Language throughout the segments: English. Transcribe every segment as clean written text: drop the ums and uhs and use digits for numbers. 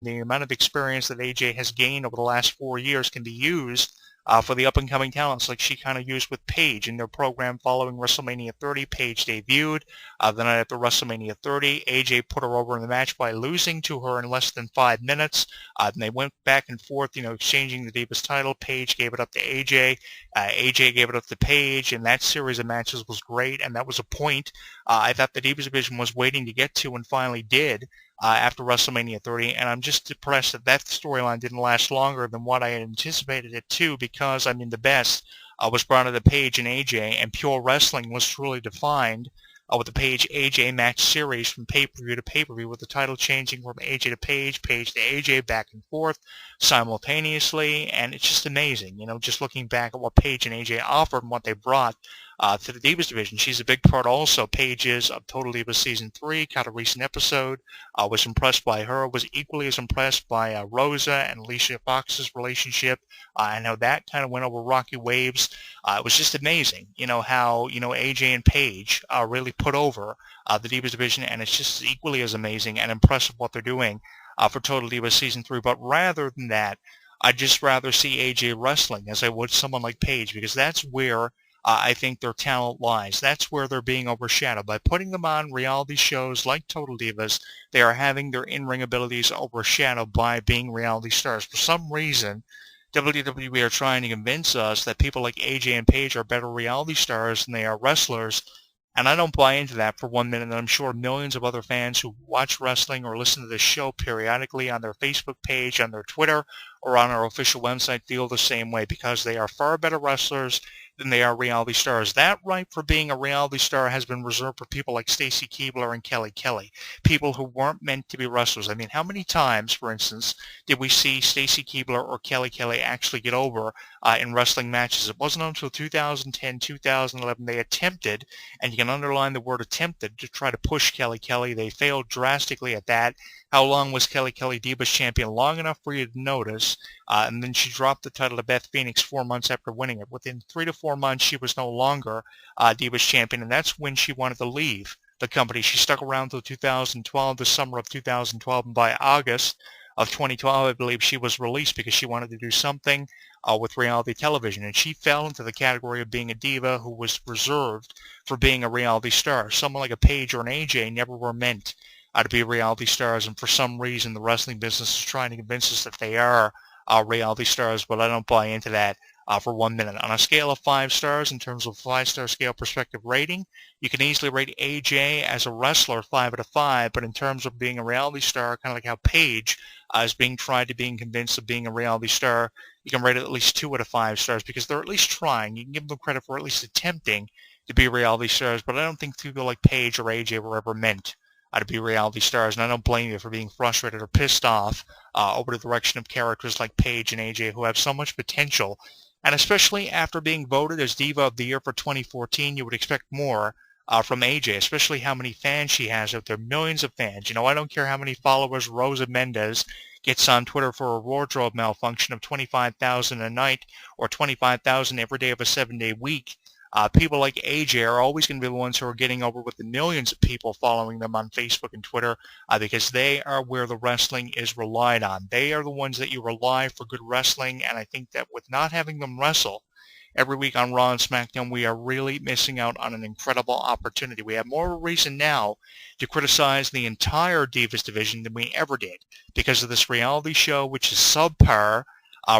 the amount of experience that AJ has gained over the last 4 years can be used for the up-and-coming talents like she kind of used with Paige in their program following WrestleMania 30. Paige debuted. The night after WrestleMania 30, AJ put her over in the match by losing to her in less than 5 minutes. And they went back and forth, exchanging the Divas title. Paige gave it up to AJ. AJ gave it up to Paige, and that series of matches was great, and that was a point I thought the Divas division was waiting to get to and finally did after WrestleMania 30, and I'm just depressed that that storyline didn't last longer than what I had anticipated it to, because, the best was brought into Paige and AJ, and pure wrestling was truly defined with the Paige-AJ match series from pay-per-view to pay-per-view, with the title changing from AJ to Paige, Paige to AJ, back and forth simultaneously, and it's just amazing, just looking back at what Paige and AJ offered and what they brought to the Divas division. She's a big part also. Paige is of Total Divas Season 3, caught a recent episode, was impressed by her, was equally as impressed by Rosa and Alicia Fox's relationship, and how that kind of went over rocky waves. It was just amazing, how, AJ and Paige really put over the Divas division, and it's just equally as amazing and impressive what they're doing for Total Divas Season 3. But rather than that, I'd just rather see AJ wrestling as I would someone like Paige, because that's where I think their talent lies. That's where they're being overshadowed. By putting them on reality shows like Total Divas, they are having their in-ring abilities overshadowed by being reality stars. For some reason, WWE are trying to convince us that people like AJ and Paige are better reality stars than they are wrestlers, and I don't buy into that for 1 minute, and I'm sure millions of other fans who watch wrestling or listen to this show periodically on their Facebook page, on their Twitter, or on our official website feel the same way, because they are far better wrestlers than they are reality stars. That right for being a reality star has been reserved for people like Stacy Keibler and Kelly Kelly, people who weren't meant to be wrestlers. How many times, for instance, did we see Stacy Keibler or Kelly Kelly actually get over in wrestling matches? It wasn't until 2010, 2011 they attempted, and you can underline the word attempted, to try to push Kelly Kelly. They failed drastically at that. How long was Kelly Kelly Divas champion? Long enough for you to notice, and then she dropped the title to Beth Phoenix 4 months after winning it. Within 3 to 4 months, she was no longer Divas champion, and that's when she wanted to leave the company. She stuck around until 2012, the summer of 2012, and by August of 2012, I believe she was released because she wanted to do something with reality television, and she fell into the category of being a diva who was reserved for being a reality star. Someone like a Paige or an AJ never were meant to be reality stars, and for some reason the wrestling business is trying to convince us that they are reality stars, but I don't buy into that for 1 minute. On a scale of 5 stars, in terms of 5-star scale perspective rating, you can easily rate AJ as a wrestler 5 out of 5, but in terms of being a reality star, kind of like how Paige is being tried to being convinced of being a reality star, you can rate it at least 2 out of 5 stars, because they're at least trying. You can give them credit for at least attempting to be reality stars, but I don't think people like Paige or AJ were ever meant to be reality stars, and I don't blame you for being frustrated or pissed off over the direction of characters like Paige and AJ, who have so much potential. And especially after being voted as Diva of the Year for 2014, you would expect more from AJ, especially how many fans she has out there, millions of fans. I don't care how many followers Rosa Mendez gets on Twitter for a wardrobe malfunction of 25,000 a night or 25,000 every day of a 7-day week. People like AJ are always going to be the ones who are getting over with the millions of people following them on Facebook and Twitter, because they are where the wrestling is relied on. They are the ones that you rely for good wrestling, and I think that with not having them wrestle every week on Raw and SmackDown, we are really missing out on an incredible opportunity. We have more of a reason now to criticize the entire Divas division than we ever did because of this reality show, which is subpar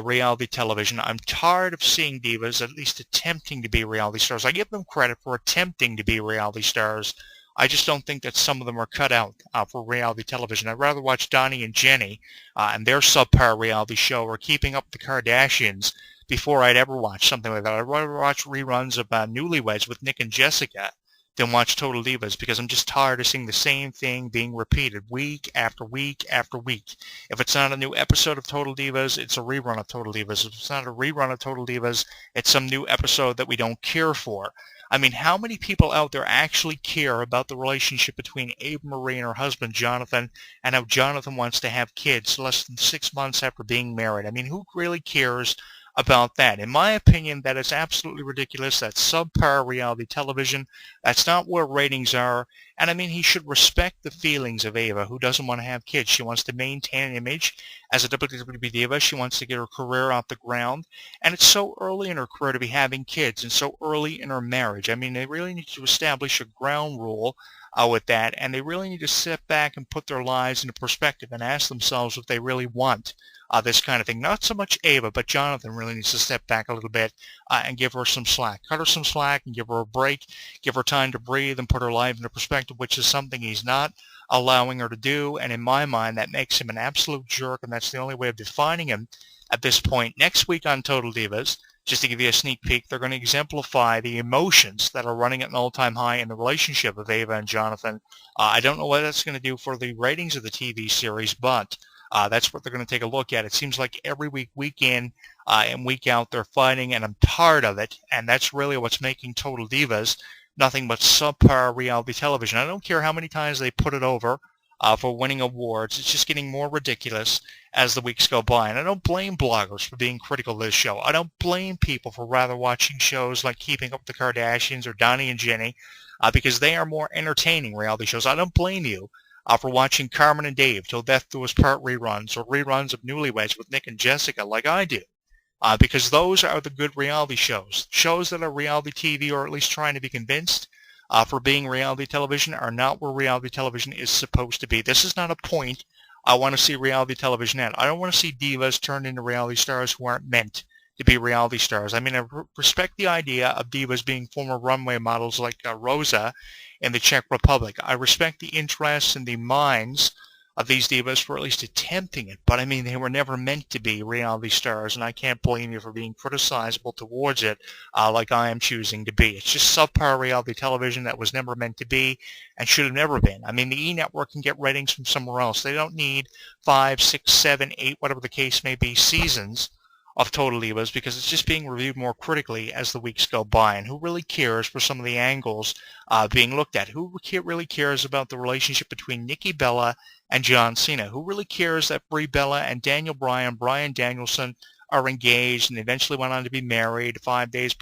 reality television. I'm tired of seeing divas at least attempting to be reality stars. I give them credit for attempting to be reality stars. I just don't think that some of them are cut out for reality television. I'd rather watch Donnie and Jenny and their subpar reality show, or Keeping Up with the Kardashians, before I'd ever watch something like that. I'd rather watch reruns of Newlyweds with Nick and Jessica than watch Total Divas, because I'm just tired of seeing the same thing being repeated week after week after week. If it's not a new episode of Total Divas, it's a rerun of Total Divas. If it's not a rerun of Total Divas, it's some new episode that we don't care for. How many people out there actually care about the relationship between Ava Marie and her husband Jonathan, and how Jonathan wants to have kids less than 6 months after being married? Who really cares about that. In my opinion, that is absolutely ridiculous. That's subpar reality television. That's not where ratings are. And I mean, he should respect the feelings of Ava, who doesn't want to have kids. She wants to maintain an image as a WWE diva. She wants to get her career off the ground. And it's so early in her career to be having kids and so early in her marriage. I mean, they really need to establish a ground rule with that. And they really need to sit back and put their lives into perspective and ask themselves if they really want this kind of thing. Not so much Ava, but Jonathan really needs to step back a little bit and give her some slack. Cut her some slack and give her a break. Give her time to breathe and put her life into perspective, which is something he's not allowing her to do. And in my mind, that makes him an absolute jerk, and that's the only way of defining him at this point. Next week on Total Divas, just to give you a sneak peek, they're going to exemplify the emotions that are running at an all-time high in the relationship of Ava and Jonathan. I don't know what that's going to do for the ratings of the TV series, but that's what they're going to take a look at. It seems like every week, week in and week out, they're fighting, and I'm tired of it. And that's really what's making Total Divas nothing but subpar reality television. I don't care how many times they put it over for winning awards. It's just getting more ridiculous as the weeks go by. And I don't blame bloggers for being critical of this show. I don't blame people for rather watching shows like Keeping Up with the Kardashians or Donnie and Jenny because they are more entertaining reality shows. I don't blame you for watching Carmen and Dave Till Death Do Us Part reruns or reruns of Newlyweds with Nick and Jessica like I do. Because those are the good reality shows. Shows that are reality TV, or at least trying to be convinced for being reality television, are not where reality television is supposed to be. This is not a point I want to see reality television at. I don't want to see divas turned into reality stars who aren't meant to be reality stars. I mean, I respect the idea of divas being former runway models like Rosa in the Czech Republic. I respect the interests and the minds of these divas for at least attempting it, but I mean, they were never meant to be reality stars, and I can't blame you for being criticizable towards it like I am choosing to be. It's just subpar reality television that was never meant to be and should have never been. I mean, the E! Network can get ratings from somewhere else. They don't need 5, 6, 7, 8, whatever the case may be, seasons of Total Divas, because it's just being reviewed more critically as the weeks go by. And who really cares for some of the angles being looked at? Who really cares about the relationship between Nikki Bella and John Cena? Who really cares that Brie Bella and Daniel Bryan Danielson are engaged and eventually went on to be married 5 days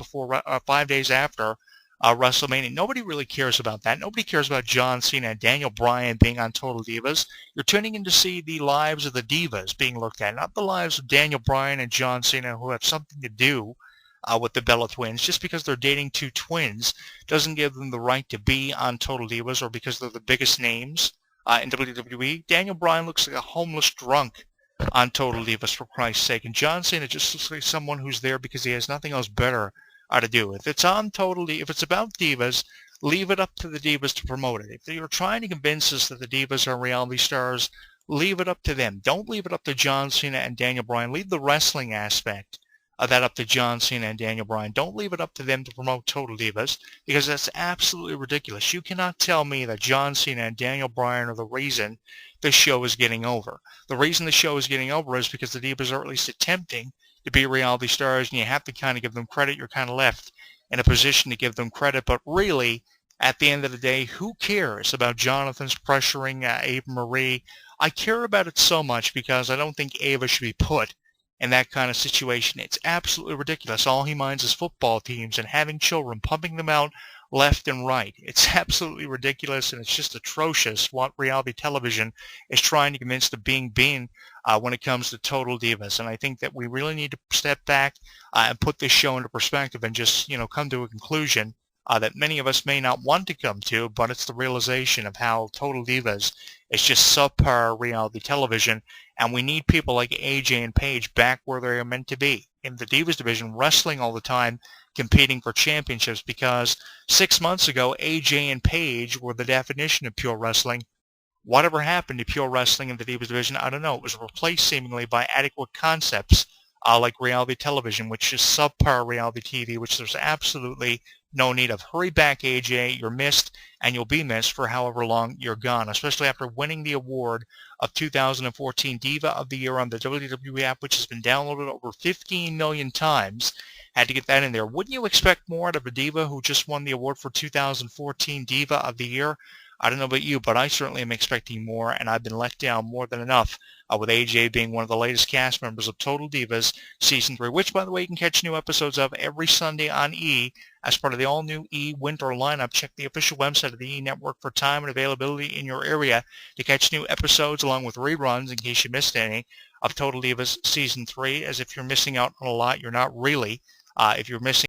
after WrestleMania? Nobody really cares about that. Nobody cares about John Cena and Daniel Bryan being on Total Divas. You're tuning in to see the lives of the divas being looked at, not the lives of Daniel Bryan and John Cena, who have something to do with the Bella twins. Just because they're dating two twins doesn't give them the right to be on Total Divas, or because they're the biggest names in WWE. Daniel Bryan looks like a homeless drunk on Total Divas, for Christ's sake. And John Cena just looks like someone who's there because he has nothing else better to do. If it's about divas, leave it up to the divas to promote it. If you're trying to convince us that the divas are reality stars, leave it up to them. Don't leave it up to John Cena and Daniel Bryan. Leave the wrestling aspect of that up to John Cena and Daniel Bryan. Don't leave it up to them to promote Total Divas, because that's absolutely ridiculous. You cannot tell me that John Cena and Daniel Bryan are the reason this show is getting over. The reason the show is getting over is because the divas are at least attempting to be reality stars, and you have to kind of give them credit. You're kind of left in a position to give them credit, but really, at the end of the day, who cares about Jonathan's pressuring Ava Marie? I care about it so much because I don't think Ava should be put in that kind of situation. It's absolutely ridiculous. All he minds is football teams and having children, pumping them out left and right. It's absolutely ridiculous, and it's just atrocious what reality television is trying to convince the being when it comes to Total Divas. And I think that we really need to step back and put this show into perspective and just, come to a conclusion that many of us may not want to come to, but it's the realization of how Total Divas is just subpar reality television, and we need people like AJ and Paige back where they are meant to be, in the Divas division, wrestling all the time, competing for championships, because 6 months ago, AJ and Paige were the definition of pure wrestling. Whatever happened to pure wrestling in the Divas division, I don't know. It was replaced seemingly by adequate concepts like reality television, which is subpar reality TV, which there's absolutely no need of. Hurry back, AJ. You're missed, and you'll be missed for however long you're gone, especially after winning the award of 2014 Diva of the Year on the WWE app, which has been downloaded over 15 million times. Had to get that in there. Wouldn't you expect more out of a diva who just won the award for 2014 Diva of the Year? I don't know about you, but I certainly am expecting more, and I've been let down more than enough with AJ being one of the latest cast members of Total Divas Season 3, which, by the way, you can catch new episodes of every Sunday on E! As part of the all-new E! Winter lineup. Check the official website of the E! Network for time and availability in your area to catch new episodes along with reruns in case you missed any of Total Divas Season 3, as if you're missing out on a lot, you're not really. If you're missing